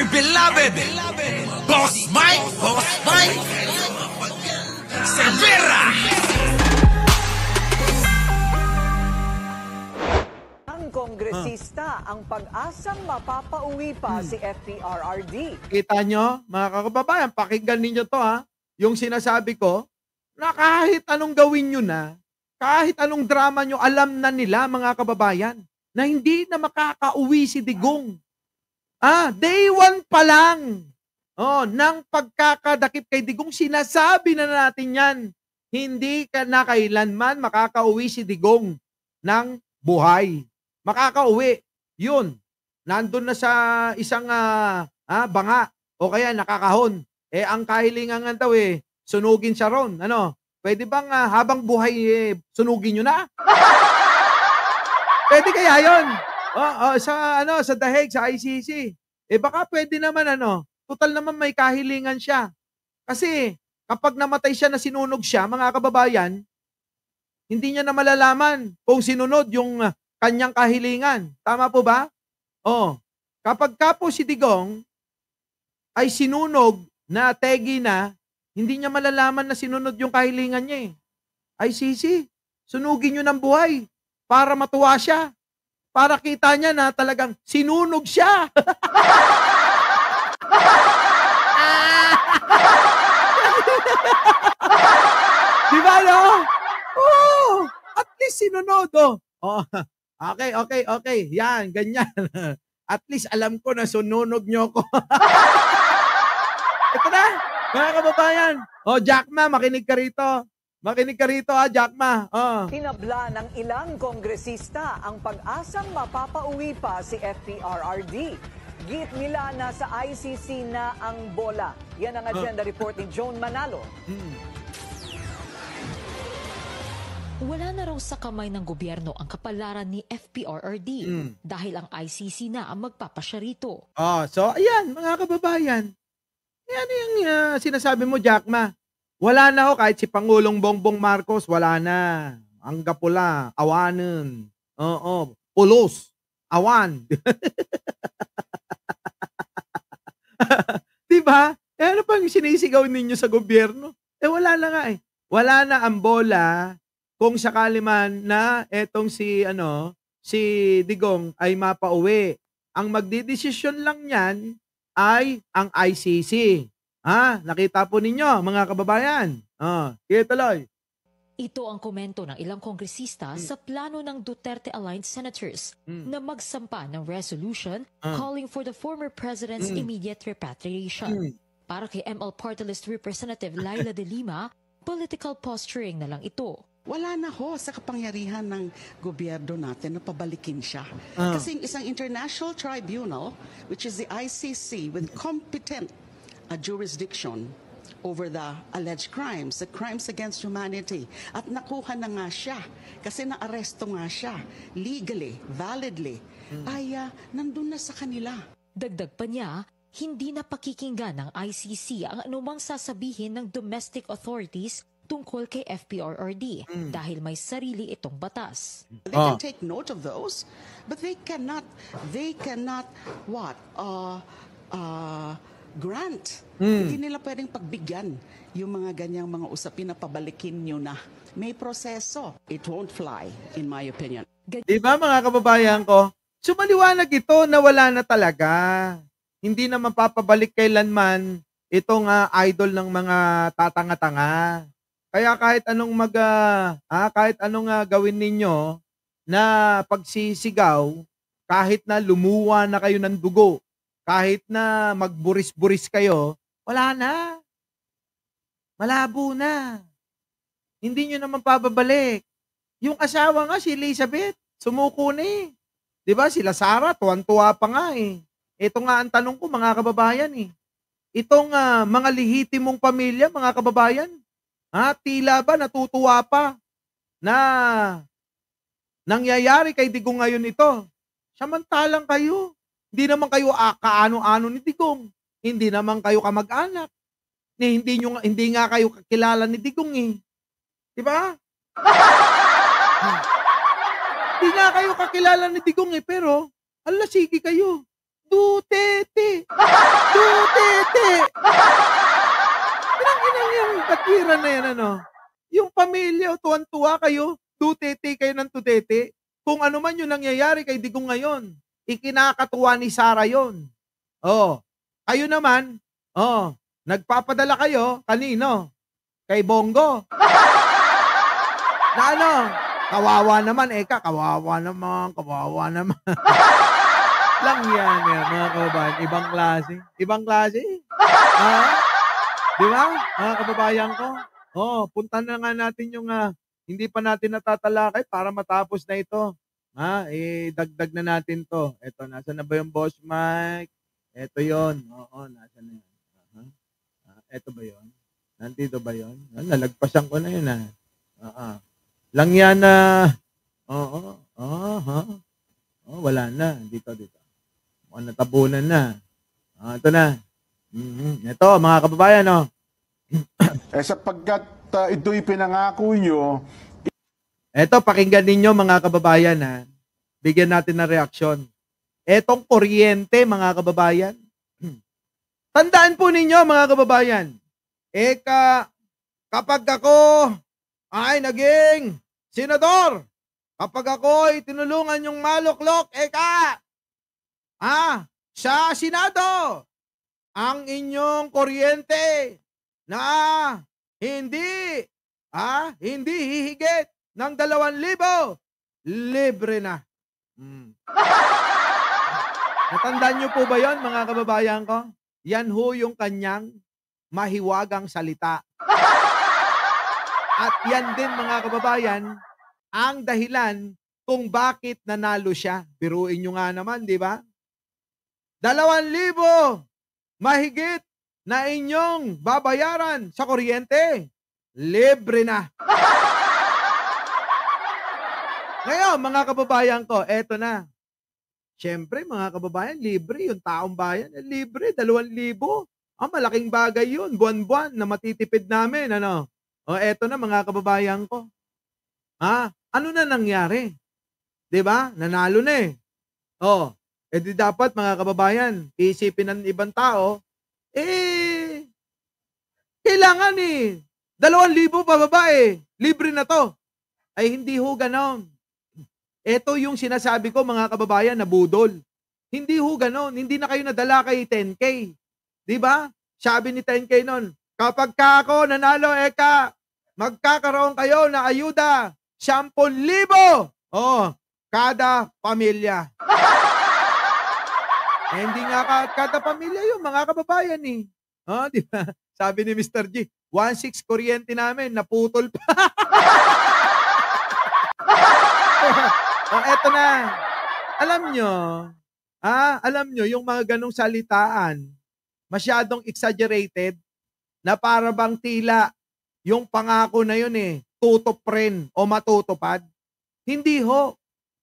my beloved Boss Mike Cervera. Ang kongresista ang pag-asang mapapauwi pa si FPRRD. Kita nyo, mga kababayan, pakinggan ninyo to ha. Yung sinasabi ko, na kahit anong gawin nyo na, kahit anong drama nyo, alam na nila mga kababayan, na hindi na makakauwi si Digong. Day one pa lang. Nang pagkakadakip kay Digong, sinasabi na natin yan. Hindi ka na kailanman makakauwi si Digong ng buhay. Makakauwi. Yun. Nandun na sa isang banga o kaya nakakahon. Ang kahilingan nga daw sunugin siya ron. Pwede bang habang buhay sunugin nyo na? Pwede kaya yun? Sa dahig, sa ICC. Baka pwede naman total naman may kahilingan siya. Kasi kapag namatay siya na sinunog siya, mga kababayan, hindi niya na malalaman kung sinunod yung kanyang kahilingan. Tama po ba? Kapag po si Digong ay sinunog na tegi na, hindi niya malalaman na sinunod yung kahilingan niya ICC, sunugin niyo ng buhay para matuwa siya. Para kita niya na talagang sinunog siya. Di ba, no? At least sinunod, Okay. Yan, ganyan. At least alam ko na sununog niyo ko. Ito na, mga kababayan. Jack Ma, makinig ka rito. Makinig ka rito, Jack Ma. Tinabla ng ilang kongresista ang pag-asang mapapauwi pa si FPRRD. Git nila na sa ICC na ang bola. Yan ang agenda report ni Joan Manalo. Wala na raw sa kamay ng gobyerno ang kapalaran ni FPRRD dahil ang ICC na ang magpapasya rito. So ayan, mga kababayan. Yan yung sinasabi mo, Jack Ma. Wala na kahit si Pangulong Bongbong Marcos, wala na. Ang gapula, awanan. Pulos, awan. Diba? Ano pang sinisigaw ninyo sa gobyerno? Wala na nga Wala na ang bola kung sakali man na etong si Digong ay mapauwi. Ang magdidesisyon lang yan ay ang ICC. Nakita po ninyo, mga kababayan. Sige tuloy. Ito ang komento ng ilang kongresista sa plano ng Duterte-aligned senators na magsampa ng resolution calling for the former president's immediate repatriation. Para kay ML Party List Representative Laila De Lima, political posturing na lang ito. Wala na sa kapangyarihan ng gobyerno natin na pabalikin siya. Kasi isang international tribunal, which is the ICC, with competent jurisdiction over the alleged crimes, the crimes against humanity. At nakuha na nga siya, kasi naaresto nga siya, legally, validly, ay nandun na sa kanila. Dagdag pa niya, hindi na pakikinggan ng ICC ang anumang sasabihin ng domestic authorities tungkol kay FPRRD dahil may sarili itong batas. They can take note of those, but they cannot grant. Hindi nila pwedeng pagbigyan yung mga ganyang mga usapin na pabalikin nyo na. May proseso. It won't fly, in my opinion. Diba, mga kababayan ko? Sumaliwanag ito na wala na talaga. Hindi na mapapabalik kailanman itong idol ng mga tatanga-tanga. Kaya kahit anong gawin ninyo na pagsisigaw, kahit na lumuwa na kayo ng dugo, kahit na magburis-buris kayo, wala na. Malabo na. Hindi nyo naman pababalik. Yung asawa nga, si Elizabeth, sumuko na Diba? Sila Sarah, tuwan-tuwa pa nga Ito nga ang tanong ko, mga kababayan Itong mga lihitimong pamilya, mga kababayan, tila ba natutuwa pa na nangyayari kay Digong ngayon ito? Samantalang kayo, hindi naman kayo kaano-ano ni Digong. Hindi naman kayo kamag-anak. Hindi nga kayo kakilala ni Digong Di ba? Hindi nga kayo kakilala ni Digong pero, ala sige kayo. Duterte. yan, ano? Yung pamilya, tuwan-tuwa kayo, tutete kayo ng tutete. Kung ano man yung nangyayari kay Digong ngayon, ikinakatuwa ni Sara yon. Oh, kayo naman, nagpapadala kayo, kanino? Kay Bongo. Na ano, kawawa naman, kawawa naman. Lang yan, mga kababayan, ibang klase. Di ba, mga kababayan ko? Punta na nga natin yung hindi pa natin natatalakay para matapos na ito. Dagdag na natin to. Ito, nasa na ba yung Boss Mike? Ito yon. Oo, nasa na yun. Ito ba yon? Nandito ba yon? Nalagpasan ko na yun Lang yan na. Wala na. Dito. Mukhang natabunan na. Ito na. Ito, mga kababayan, sapagkat ito'y pinangako nyo. Ito, pakinggan ninyo, mga kababayan, Bigyan natin ng reaksyon. Etong kuryente, mga kababayan. Tandaan po ninyo, mga kababayan. Kapag ako ay naging senador, kapag ako ay tinulungan yung maluklok, sa Senado, ang inyong kuryente na hindi hihigit ng 2,000, libre na. Natandaan niyo po ba yon, mga kababayan ko? Yan ho yung kanyang mahiwagang salita. At yan din, mga kababayan, ang dahilan kung bakit nanalo siya. Biruin nyo nga naman, di ba? 2,000 mahigit na inyong babayaran sa kuryente. Libre na. Ngayon, mga kababayan ko, eto na. Siyempre, mga kababayan, libre yung taong bayan. Libre, 2,000. Malaking bagay yun. Buwan-buwan na matitipid namin. Eto na, mga kababayan ko. Ano na nangyari? Diba? Nanalo na di dapat, mga kababayan, isipin ng ibang tao, kailangan 2,000 pababa libre na to. Ay, hindi ho ganon. Ito yung sinasabi ko, mga kababayan, na budol. Hindi ho ganon. Hindi na kayo nadala kay 10K. Diba? Sabi ni 10K nun, kapag ako nanalo, magkakaroon kayo na ayuda, 10,000. Kada pamilya. Hindi nga kada pamilya yun, mga kababayan di ba? Sabi ni Mr. G, 1,600 kuryente namin, naputol pa. Eto na. Alam nyo, yung mga ganong salitaan, masyadong exaggerated, na para bang tila, yung pangako na yun tutuprin o matutupad. Hindi ho.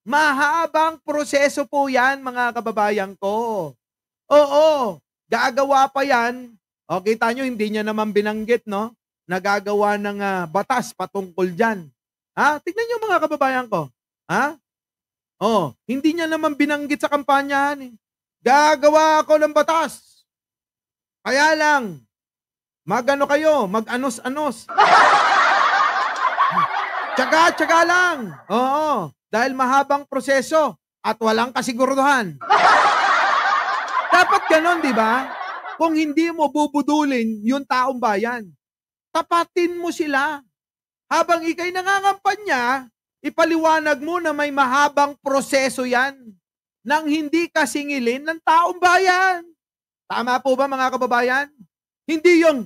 Mahabang proseso po yan, mga kababayan ko. Oo, gagawa pa yan. Kita nyo, hindi niya naman binanggit, nagagawa ng batas patungkol dyan. Tignan nyo, mga kababayan ko. Hindi niya naman binanggit sa kampanyahan. Gagawa ako ng batas. Kaya lang, mag-anos-anos. Tsaga-tsaga lang. Dahil mahabang proseso at walang kasiguruhan. Dapat ganon, di ba? Kung hindi mo bubudulin yung taong bayan, tapatin mo sila. Habang ikay nangangampanya, ipaliwanag mo na may mahabang proseso yan nang hindi kasingilin ng taong bayan. Tama po ba, mga kababayan? Hindi yung,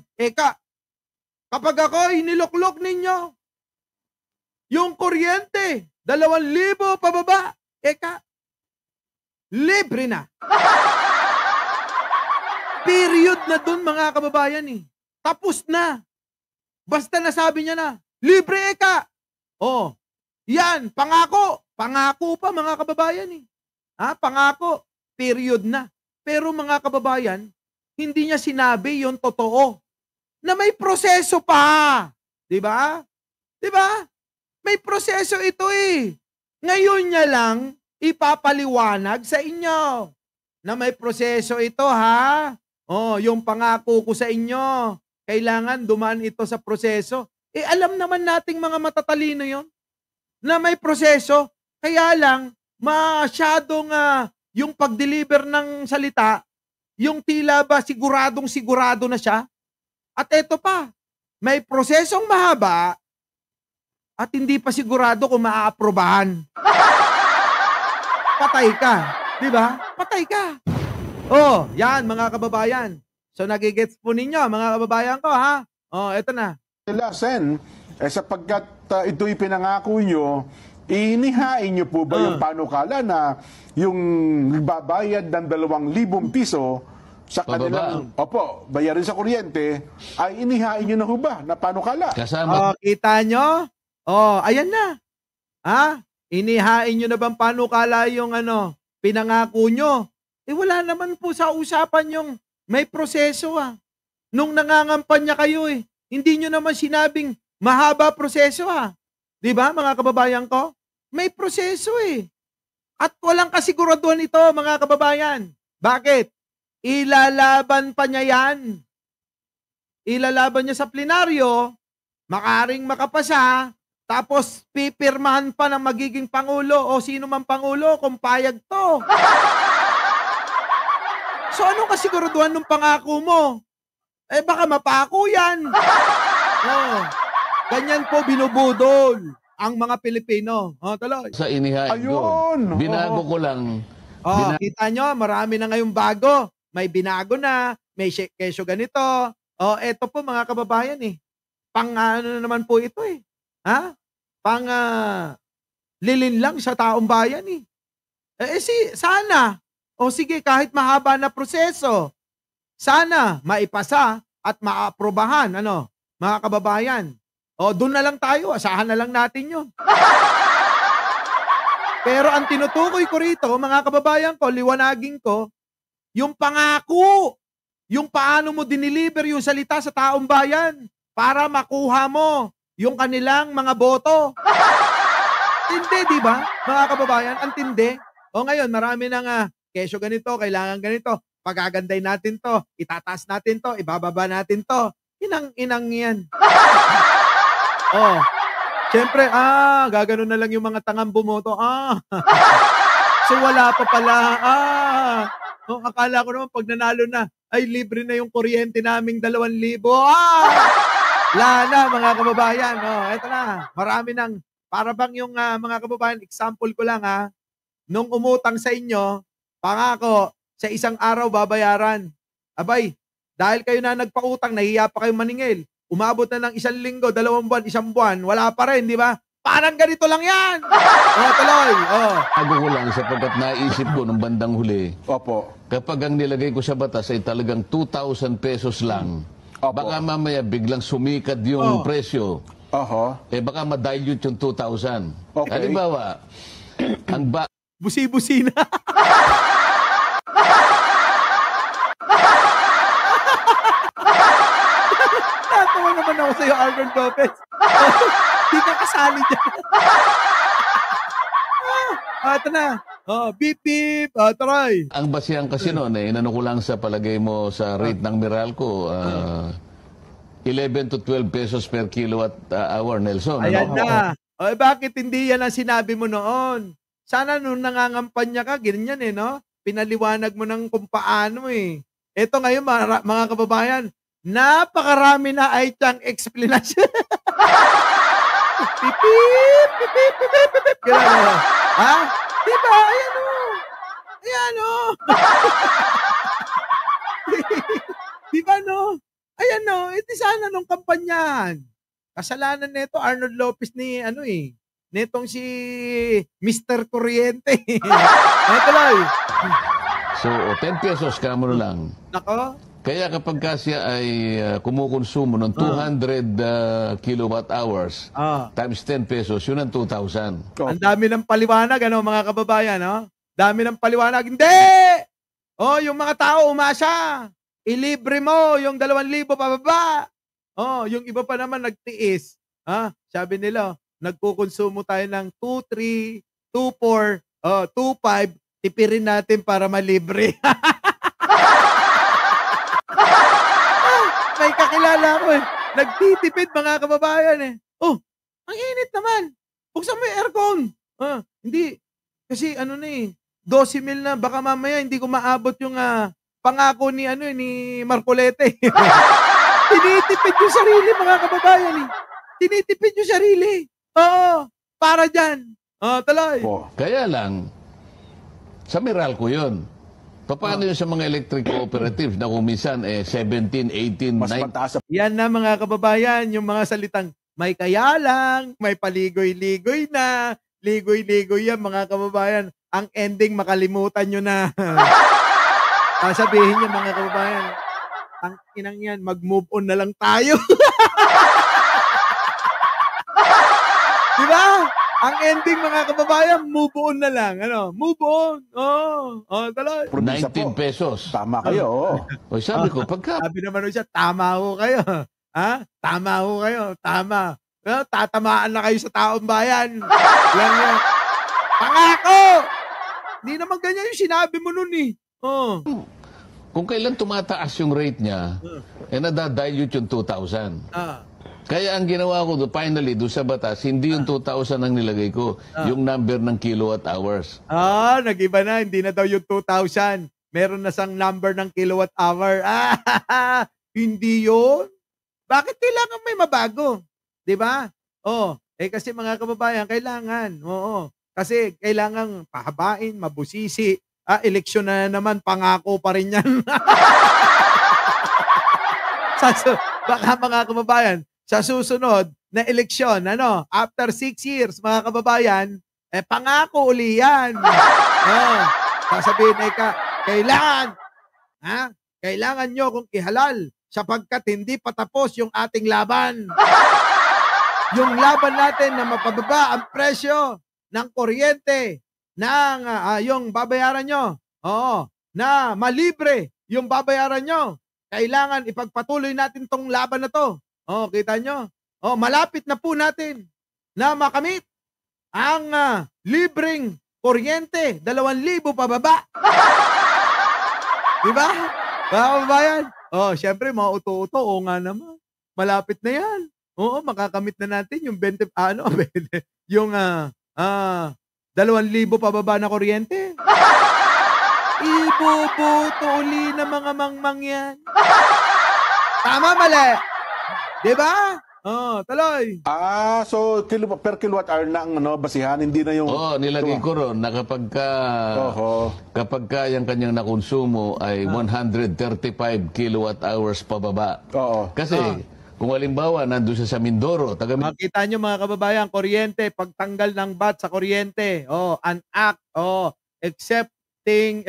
kapag ako iniluklok ninyo, yung kuryente, 2,000 pababa, libre na. Period na dun, mga kababayan Tapos na. Basta nasabi niya na, libre yan, pangako. Pangako pa, mga kababayan pangako, period na. Pero, mga kababayan, hindi niya sinabi yung totoo. Na may proseso pa. Diba? Diba? May proseso ito Ngayon niya lang ipapaliwanag sa inyo na may proseso ito, yung pangako ko sa inyo kailangan dumaan ito sa proseso. Alam naman nating mga matatalino yon na may proseso. Kaya lang, masyadong yung pag-deliver ng salita, yung tila ba siguradong-sigurado na siya. At eto pa, may prosesong mahaba at hindi pa sigurado kung maaaprobahan. Patay ka. Di ba? Patay ka. Oh, yan mga kababayan. So nagigets po ninyo mga kababayan ko ha. Oh, eto na. Sen, sapagkat ito'y pinangako nyo, inihain nyo po ba yung panukala na yung babayad ng 2,000 piso sa kanilang, bayarin sa kuryente, ay inihain nyo na ho ba na panukala? Kasama. Kita nyo? Ayan na. Inihain nyo na bang panukala yung pinangako nyo? Wala naman po sa usapan yung may proseso Nung nangangampanya kayo hindi nyo naman sinabing mahaba proseso Di ba mga kababayan ko? May proseso At walang kasiguraduhan ito mga kababayan. Bakit? Ilalaban pa niya yan. Ilalaban niya sa plenaryo, makaring makapasa, tapos pipirmahan pa ng magiging pangulo o sino man pangulo kung payag to. So anong kasiguraduhan ng pangako mo? Baka mapako yan. Ganyan po binubudol ang mga Pilipino. Tuloy. Sa inihain ko, binago ko lang. Kita nyo, marami na ngayong bago. May binago na, may kesyo ganito. Eto po mga kababayan Pang ano naman po ito Pang lilin lang sa taong bayan sana. Sige, kahit mahaba na proseso, sana maipasa at maaprobahan, mga kababayan. Doon na lang tayo, asahan na lang natin yun. Pero ang tinutukoy ko rito, mga kababayan ko, liwanagin ko, yung pangako, yung paano mo diniliver yung salita sa taong bayan para makuha mo yung kanilang mga boto. Tindi, di ba? Mga kababayan, ang tindi. Ngayon, marami nang kesyo ganito, kailangan ganito, pagaganday natin to, itataas natin to, ibababa natin to. Inang yan. Siyempre, gaganon na lang yung mga tangang bumoto. So wala pa pala. Akala ko naman pag nanalo na, ay libre na yung kuryente naming 2,000. Wala na mga kababayan. Eto na, marami nang, para bang yung mga kababayan, example ko lang nung umutang sa inyo, pangako, sa isang araw babayaran. Abay, dahil kayo na nagpautang, nahiya pa kayo maningil. Umabot na ng 1 linggo, 2 buwan, 1 buwan, wala pa rin, di ba? Parang ganito lang yan. Tuloy. Bago ko lang sapagkat naisip ko nung bandang huli. Opo. Kapag ang nilagay ko sa batas ay talagang 2,000 pesos lang, baka mamaya biglang sumikat yung presyo. Baka ma-dilute yung 2,000. Okay. Halimbawa, ang busi-busi na. Natawa naman ako sa'yo, Argon Lopez. Di ka kasali dyan. Ito na. Beep, beep. Try. Ang basihan kasi noon, inano ko lang sa palagay mo sa rate ng Meralco, 11 to 12 pesos per kilowatt hour, Nelson. Ayan na. Bakit hindi yan ang sinabi mo noon? Sana nung nangangampanya ka, ganyan no? Pinaliwanag mo ng kung paano Ito ngayon, mga kababayan, napakarami na ay tiyang explanation. Pipip, pipip, pipip, pipip. Gano'n. Diba? Ayan Diba Ayan iti sana nung kampanyahan. Kasalanan nito Arnold Lopez ni netong si Mr. Kuryente. Tuloy. So, 10 pesos ka mo lang. Nako. Kaya kapag siya ay kumukonsumo ng 200 kilowatt hours times 10 pesos, yun ang 2,000. Ang dami ng paliwanag, mga kababayan, Dami ng paliwanag. Hindi! Yung mga tao umasa. Ilibre mo yung 2,000 pababa. Yung iba pa naman nagtiis. Sabi nila, nagkukonsumo tayo ng 2,3, 2,4, 2,5, tipirin natin para malibre. May kakilala Nagtitipid mga kababayan eh. Oh, ang init naman. Buksan mo yung aircon. Hindi. Kasi ano na eh, 12,000 na. Baka mamaya hindi ko maabot yung pangako ni Marcolete. Tinitipid yung sarili mga kababayan eh. Tinitipid yung sarili. Oo, para dyan. Tuloy. Kaya lang, sa Meralco yun. Paano yun sa mga electric cooperatives na kung minsan 17, 18, Mas 19? mataas sa Yan na mga kababayan, yung mga salitang may kaya lang, may paligoy-ligoy na, ligoy-ligoy yan mga kababayan. Ang ending makalimutan nyo na. Sabihin nyo mga kababayan, ang inang yan, mag-move on na lang tayo. Di ba? Ang ending mga kababayan, move on na lang. Move on. Tuloy. 19 pesos. Tama kayo. O sabi ko, Sabi naman siya, tama ho kayo. Tama ho kayo. Tama. Tatamaan na kayo sa taong bayan. Lang yan. Pangako! Hindi naman ganyan yung sinabi mo nun eh. Kung kailan tumataas yung rate niya, nadadilute yung 2,000. Kaya ang ginawa ko finally doon sa batas, hindi yung 2,000 ang nilagay ko, yung number ng kilowatt hours. Nag-iba na. Hindi na daw yung 2,000. Meron na sang number ng kilowatt hour. Hindi yun. Bakit kailangan may mabago? Di ba? Kasi mga kababayan, kailangan. Kasi kailangan pahabain, mabusisi. Eleksyon na naman, pangako pa rin yan. Baka mga kababayan, sa susunod na eleksyon, after 6 years, mga kababayan, pangako uli yan. Sasabihin kailangan nyo kung ihalal sapagkat hindi patapos yung ating laban. Yung laban natin na mapababa ang presyo ng kuryente, ng yung babayaran nyo, na malibre yung babayaran nyo. Kailangan ipagpatuloy natin tong laban na to. Kita nyo? Malapit na po natin na makamit ang libreng kuryente, 2,000 pababa. Diba? Kababayan? Syempre, mauto-uto. Nga naman. Malapit na yan. Makakamit na natin yung 20, yung 2,000 pababa na kuryente. Ibubuto uli na mga mangmang yan. Tama, mali. Diba? Tuloy. So per kilowatt hour na ang basihan, hindi na yung... nilagay ko ron na kapag yung kanyang nakonsumo ay 135 kilowatt hours pababa. Kasi kung halimbawa nandun siya sa Mindoro, makita nyo mga kababayan, kuryente, pagtanggal ng VAT sa kuryente, an act, accepting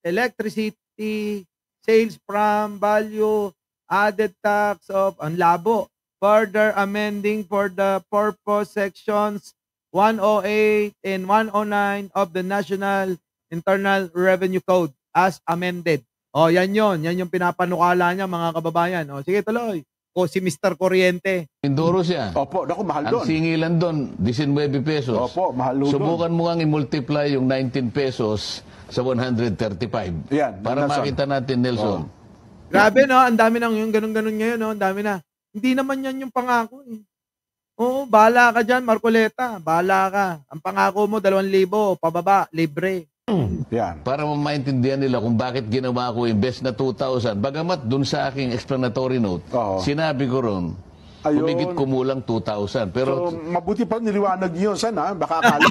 electricity sales from value added tax of ang labo. Further amending for the purpose sections 108 and 109 of the National Internal Revenue Code as amended. Yan yun. Yan yung pinapanukala niya mga kababayan. Sige, tuloy. Si Mr. Kuryente. Mindoro siya. Opo, naku, mahal doon. Ang singilan doon, 19 pesos. Opo, mahal doon. Subukan mo nga i-multiply yung 19 pesos sa 135. Yan. Para Nelson. makita natin, Nelson. Grabe, ang dami nang yung ganun-ganun ngayon, ang dami na. Hindi naman yan yung pangako. Bahala ka dyan, Marcoleta. Bahala ka. Ang pangako mo, 2,000, pababa, libre. Yan. Para maintindihan nila kung bakit ginawa ko imbes na 2,000. Bagamat dun sa aking explanatory note, sinabi ko ron, humigit kumulang 2,000. Pero, mabuti pa niliwanag niyo, sana. Baka akala.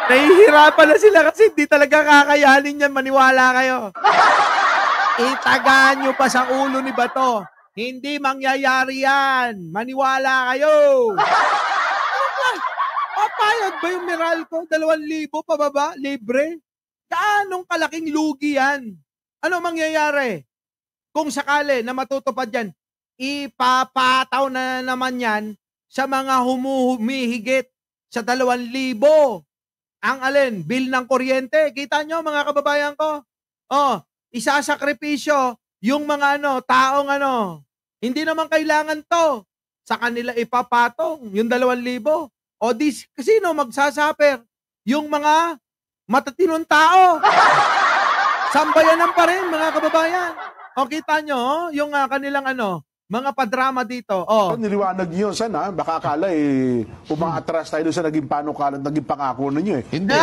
Nahihirapan na sila kasi hindi talaga kakayanin yan. Maniwala kayo. Itagaan nyo pa sa ulo ni Bato. Hindi mangyayari yan. Maniwala kayo. Papayag ba yung Meralco? 2,000 pababa? Libre? Gaanong kalaking lugi yan? Ano mangyayari? Kung sakali na matutupad yan, ipapataw na naman yan sa mga humihigit sa 2,000. Ang alin? Bill ng kuryente. Kita nyo mga kababayan ko? Isasakripisyo yung mga taong hindi naman kailangan to. Sa kanila ipapatong yung 2,000. Sino magsasaper? Yung mga matatinong tao. Sambayanan pa rin, mga kababayan. O, kita nyo, yung kanilang mga padrama dito. O, Niliwanag niyo sana, baka akala umaatras tayo doon sa naging panukala at naging pangako ninyo eh. Hindi.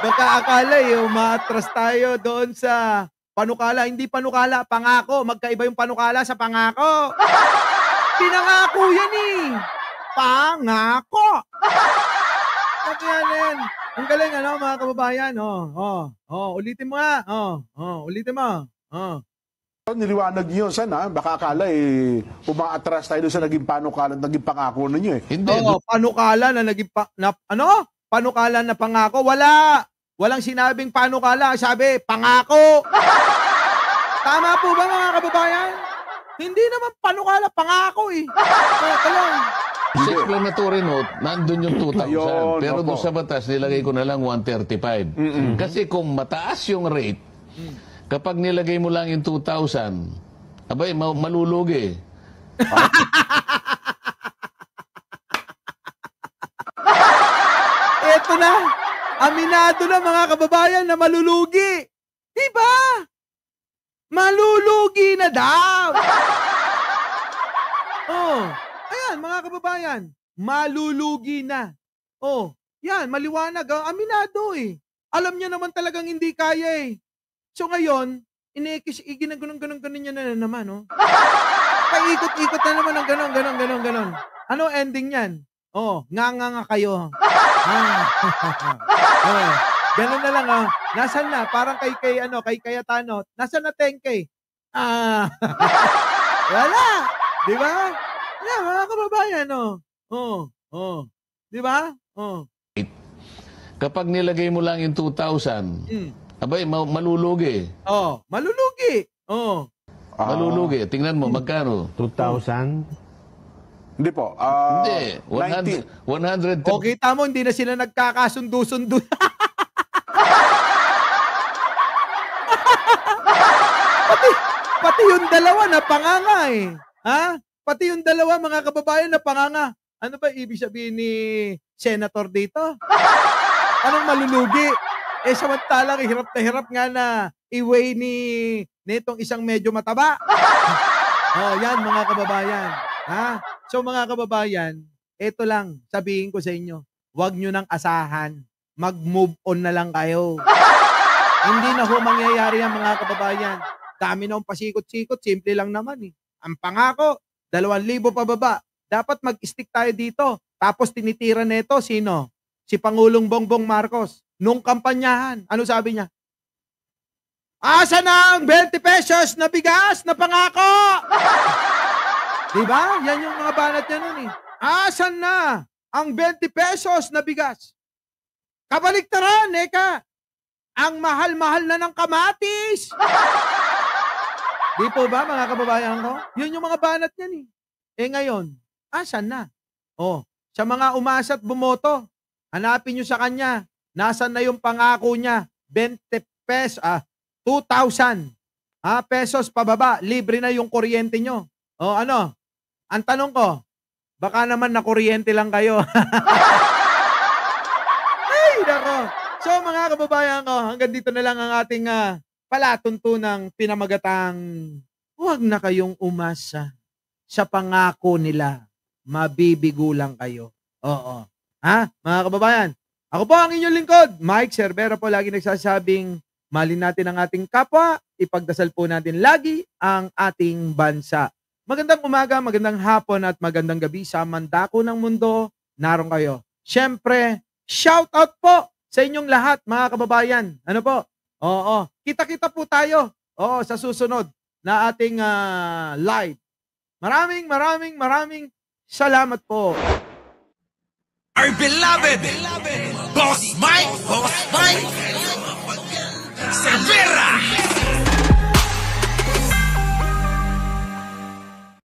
baka akala umaatras tayo doon sa panukala. Hindi panukala, pangako. Magkaiba yung panukala sa pangako. Pinangako yan Pangako. Yan. Ang galing, mga kababayan. Ulitin mo nga. Ulitin mo. Niliwanag niyo sana, baka akala umaatras tayo doon sa naging panukala at naging pangako ninyo eh. Hindi. Panukala na naging panukala na pangako. Walang sinabing panukala, sabi pangako. Tama po ba, mga kababayan? Hindi naman panukala, pangako Talong. Sa explanatory note, nandun yung 2,000. Ayun, pero opo. doon sa batas, nilagay ko na lang 135. Kasi kung mataas yung rate, kapag nilagay mo lang yung 2,000, abay, malulugi. Eto na. Aminado na, mga kababayan, na malulugi. Diba? Malulugi na daw. Ayan, mga kababayan. Malulugi na. Yan, maliwanag. Aminado Alam niya naman talagang hindi kaya So ngayon, ginaganon niya na naman, Paikot-ikot na naman ng ganon. Ano ending yan? Nga kayo. Ganun na lang, Nasaan na? Parang kay Cayetano. Nasaan na 10K? Wala. Di ba? Yeah, mga kababayan, Di ba? Kapag nilagay mo lang yung 2,000, abay, malulugi. Malulugi. Malulugi. Tingnan mo, magkano? 2,000? Hindi po. Hindi. 100. Kita mo, hindi na sila nagkakasundo-sundo. Pati yung dalawa na panganga Pati yung dalawa, mga kababayan, na panganga. Ano ba ibig sabihin ni Senator dito? Anong malulugi? Samantalang hirap na hirap nga na i-weigh nitong isang medyo mataba. Yan, mga kababayan. So, mga kababayan, eto lang, sabihin ko sa inyo, huwag nyo nang asahan. Mag-move on na lang kayo. Hindi na mangyayari yan, mga kababayan. Dami na pasikot-sikot, simple lang naman Ang pangako, 2,000 pababa. Dapat mag-stick tayo dito. Tapos tinitira nito, sino? Si Pangulong Bongbong Marcos. Nung kampanyahan, ano sabi niya? Asa na ang 20 pesos na bigas na pangako? Diba? Yan yung mga banat niya nun Asan na ang 20 pesos na bigas? Kabaliktaran, ang mahal-mahal na ng kamatis. Di po ba, mga kababayan ko? Yun yung mga banat niyan ngayon, asan na? Sa mga umasa at bumoto, hanapin nyo sa kanya, nasan na yung pangako niya? 20 pesos, 2,000 pesos pababa, libre na yung kuryente nyo. Ang tanong ko, baka naman na kuryente lang kayo. Ay, nako. So, mga kababayan ko, hanggang dito na lang ang ating palatuntunang pinamagatang huwag na kayong umasa sa pangako nila. Mabibigo lang kayo. Mga kababayan, ako po ang inyong lingkod, Mike Cervera po, lagi nagsasabing malin natin ang ating kapwa, ipagdasal po natin lagi ang ating bansa. Magandang umaga, magandang hapon at magandang gabi sa mandako ng mundo. Naroon kayo. Siyempre, shout out po sa inyong lahat, mga kababayan. Ano po? Kita-kita po tayo sa susunod na ating live. Maraming salamat po. Our beloved Boss Mike Cervera.